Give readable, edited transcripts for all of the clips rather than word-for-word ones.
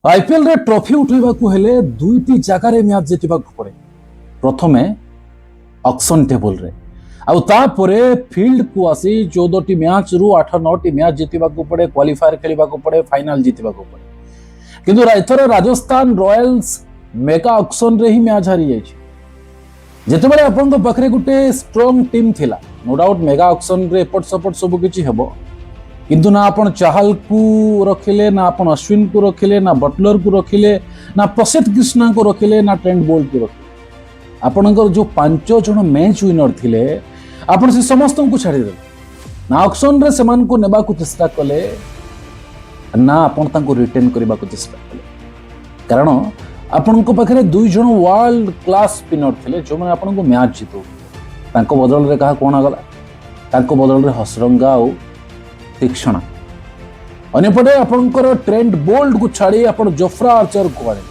IPL रे trophy उठाइबाकू हेले दुईटी जगार मैच जितबाकू पड़े। प्रथमे ऑक्शन टेबल रे आउ तापरे फील्ड को आसी 14टी मैच रु 8-9टी मैच जितबाकू पड़े, क्वालिफायर खेलिबाकू पड़े, फाइनल जितबाकू पड़े। किंतु एथर राजस्थान रॉयल्स मेगा ऑक्शन रे ही मैच हारी जाइछि। जेतेबेले आपन पाखरे गुटे स्ट्रांग टीम थिला, नो डाउट मेगा ऑक्शन रे एपट सपट सब किछि हेबो, किंतु ना आपण चाहल को रखिले, ना आपण अश्विन को रखिले, ना बटलर को रखिले, ना प्रसिद्ध कृष्णा को रखिले, ना ट्रेंट बोल्ट को रखिले। आपणकर जो 5 जण मैच विनर थिले आपण से समस्त को छाड़ी देले, ना ऑक्शन रे समान को नेबा को चेष्टा कले, ना आपण तांको रिटेन करबा को चेष्टा कले। कारण आपण को पाखरे 2 जण वर्ल्ड क्लास स्पिनर थिले जो माने आपण को मैच जितो। तांको बदल रे कहा कोन आगला, तांको बदल रे हसरंगा और तीक्षणा। अन्यपटे आपणकर ट्रेंट बोल्ट को छाड़ी आपण जोफ्रा आर्चर को आने,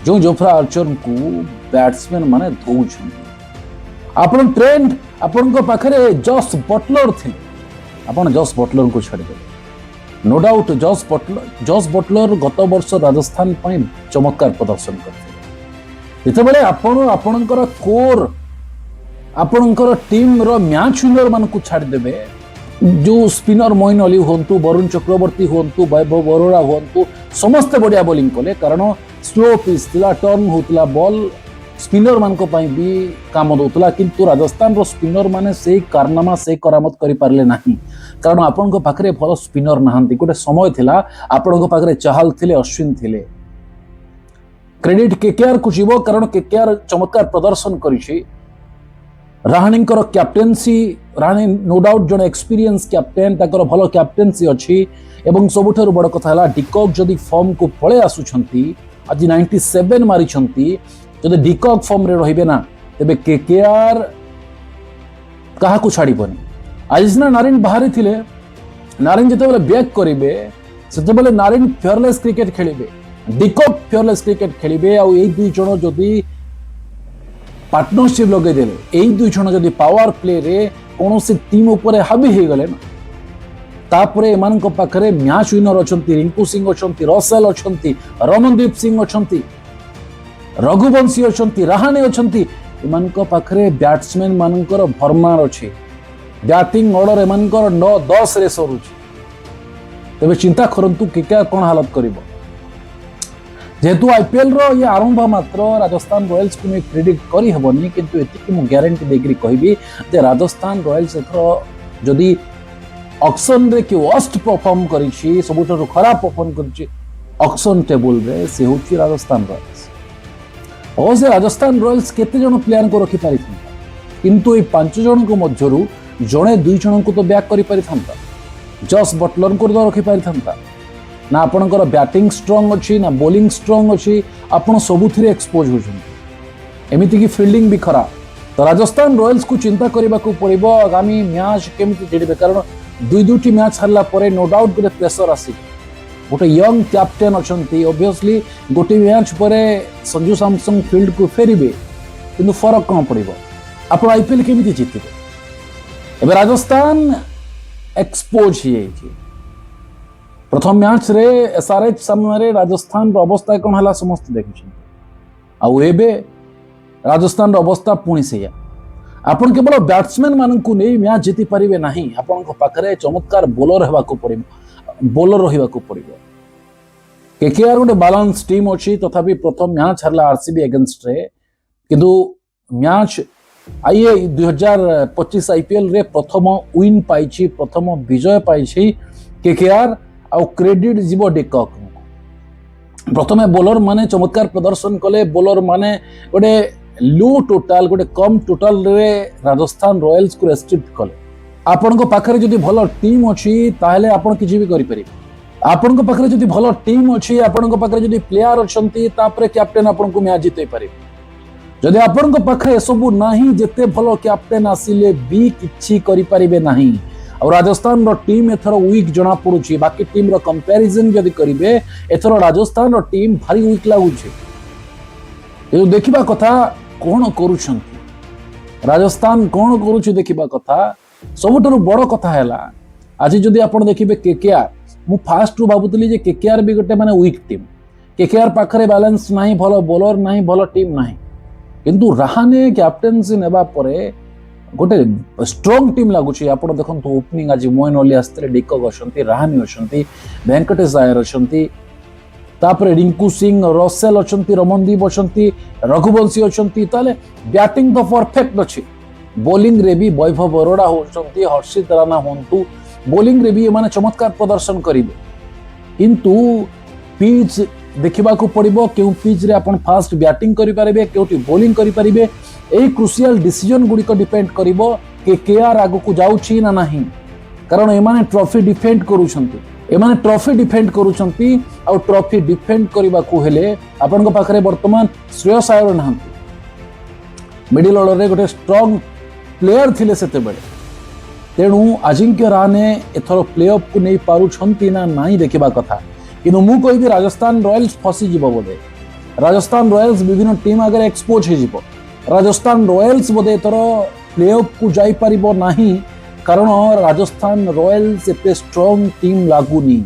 जो जोफ्रा आर्चर को बैट्समैन माने धोउछन। आपण ट्रेंट आपण को पाखरे जॉस बटलर थिले, आपण जॉस बटलर को छाड़ी देले। नो डाउट जॉस बटलर गत वर्ष राजस्थान पई चमत्कार प्रदर्शन करथिले। जेतेबेले आपण आपणकर कोर आपणकर टीम रो मैच विनर मान को छाड़ी देबे, जो स्पिनर मोइन अली हुंतु, वरुण चक्रवर्ती हुंतु, वैभव बरोड़ा हुंतु, समस्त बढ़िया बॉलिंग कले। कारण स्लो पिच थिला, टर्न होतला, बॉल स्पिनर मान को पई भी काम दोतला। किंतु राजस्थान रो स्पिनर माने से कारनामा से करामत करि पारले नाही। कारण आपन को पाखरे भलो स्पिनर नाहंती। गोटे समय थिला आपन को पाखरे चहल थिले, अश्विन थिले। क्रेडिट केकेआर को जीवो, कारण केकेआर चमत्कार प्रदर्शन करिछि। राहाणे कैप्टेन्सी, राहाणे नो डाउट जन एक्सपीरियंस कैप्टेन, ताकर भलो कैप्टेन्सी अच्छी। एवं सबुठारु बड़ कथा हला डिकॉक जदि फॉर्म को पळे आसुछंती, आज 97 मारिछंती, जदि डिकॉक फॉर्म रे रहिबे ना तेबे केकेआर काहा को छाड़ीबनी। आज ना नारिन बाहर थिले, नारिन जेतेबेले बैक करिवे सेतेबेले नारिन फेयरलेस क्रिकेट खेलिबे, डिकॉक फेयरलेस क्रिकेट खेलिबे। आ एई दुई जण जदि पार्टनरशिप लगे देले, एई दुई जण जदि पावर प्ले रे कोनोसी टीम ऊपर हावी हे गले ना, तापरे एमान को पाखरे मैच विनर अछंती, रिंकू सिंह अछंती, रसेल अछंती, रमनदीप सिंह अछंती, रघुवंशी अछंती, राहाणे अछंती। एमान को पाखरे बैट्समैन मानकर भरमार अछि। बैटिंग ऑर्डर एमानकर 9-10 रे सरुछि। तबे चिंता करंतु केकेआर कोन हालत करिवो। जेहेतु आईपीएल रो ये आरंभ मात्र, राजस्थान रॉयल्स को क्रेडिट करी हेबनी, किंतु एतिकी मु गारंटी देकरी कहबी जे राजस्थान रॉयल्स एथर जदि ऑक्शन रे कि वर्स्ट परफॉर्म करिछि, सबुठारु खराब परफॉर्म करिछि ऑक्शन टेबल रे, से होछि राजस्थान रॉयल्स। अवश्य राजस्थान रॉयल्स केते जण प्लेयर को रखि पारिथि, किंतु ए 5 जण को मध्यरु जणे 2 जण को तो बैक करि पारिथंता। जॉस बटलर को तो रखि पारिथंता ना। आपणकर बैटिंग स्ट्रांग अच्छी, ना बॉलिंग स्ट्रांग अच्छी, आपण सबुथिरे एक्सपोज होछन। एमिति की फील्डिंग भी खराब। तो राजस्थान रॉयल्स को चिंता करबा को पड़िबो आगामी मैच केमिति जितबे। कारण दुईटी मैच हारला परे नो डाउट गोटे प्रेशर आसी। गोटे यंग कैप्टेन अछंती, ऑब्वियसली गोटे मैच परे संजू सैमसन फील्ड को फेरिबे, किंतु फरक कौन पड़िबो, आपण आईपीएल केमिति जितिबे। एबे राजस्थान एक्सपोज हिए। प्रथम मैच रे एसआरएच सामने राजस्थान रो अवस्था कोन हला समस्त देखिछन। आउ एबे राजस्थान रो अवस्था पुणी सेया। आपण केवल बैट्समैन मानन को नै मैच जीति परिबे नाही, आपण को पाखरे चमत्कार बॉलर हेबा को पड़िबो, बॉलर रहिबा को पड़िबो। केकेआर गोटे बैलेंस टीम अछि, तथापि प्रथम मैच हरला आरसीबी अगेंस्ट रे। किंतु मैच आइए 2025 आईपीएल रे प्रथम विन पाइछि, प्रथम विजय पाइछि केकेआर। आउ क्रेडिट जीवो डिकॉक। प्रथमे बॉलर माने चमत्कार प्रदर्शन कले, बॉलर माने गोटे लो टोटाल, गोटे कम टोटाल रे राजस्थान रॉयल्स को रेस्ट्रिक्ट कले। आपण को पाखरे जदि भलो टीम अछि ताहले आपण किछि भी करि परिबे। आपण को पाखरे जदि भलो टीम अछि, आपण को पाखरे जदि प्लेयर अछंती, तापरे कैप्टेन आपण को मैच जितै परिबे। जदि आपण को पाखरे सबु नाही, जते भलो कैप्टेन आसिले भी किछि करि परिबे नाही। और राजस्थान रो टीम एथर वीक जना पड़ुछि। बाकी टीम रो कंपैरिजन जदि करिवे, एथर राजस्थान रो टीम भारी वीक लागुछि। ए देखिबा कथा कोन करूछंती, राजस्थान कोन करूछि देखिबा कथा। सबुठारु बड़ कथा हैला आज जदि आपण देखिबे केकेआर, मु फास्ट रु भाबुतली जे केकेआर भी गोटे माने वीक टीम, केकेआर पाखरे बैलेंस नहीं, भल बोलर नहीं, भल टीम नहीं, किंतु राहाने कैप्टेंसी नेबा परे गोटे स्ट्रॉन्ग टीम लगुच। आप देखो ओपनिंग आज मोइन अली आसते, डिकक अच्छे, राहाने अच्छे, वेंकटेश आयर अच्छे, तापरे रिंकू सिंह, रसेल अच्छे, रमनदीप अच्छे, रघुवंशी अच्छे, ताले बैटिंग तो परफेक्ट अच्छी। बॉलिंग रे भी वैभव अरोड़ा होचंती, हर्षित राणा होंतु, बॉलिंग रे भी एमाने चमत्कार प्रदर्शन करिवे, किंतु पिच देखा पड़ो क्यों पिच रे आपण फास्ट बैटिंग करि पारिबे, क्योंटी बॉलिंग करि पारिबे। एई क्रुशियल डिसीजन गुडी को डिपेंड करिवो कि केआर आगु को जाउछि ना नहीं, कारण एमाने ट्रॉफी डिफेंड करूछंती, एमाने ट्रॉफी डिफेंड करूछंती। आ ट्रॉफी डिफेंड करबा को हेले आपण को पाखरे वर्तमान श्रेयस आयर नहंती, मिडिल ऑर्डर रे गोटे स्ट्रॉन्ग प्लेयर थिले सेते बेले, तेणु अजिंक्य राणे एथर प्ले ऑफ को नहीं पारुछंती ना नहीं देखिबा कथा। किंतु मु कहिबी राजस्थान रॉयल्स फसी जिवो बोले, राजस्थान रॉयल्स विभिन्न टीम आगे एक्सपोज हो जिवो, राजस्थान रॉयल्स बोधे एथर प्ले ऑफ को जाई परिबो नाही, कारण राजस्थान रॉयल्स एते स्ट्रॉन्ग टीम लागुनी।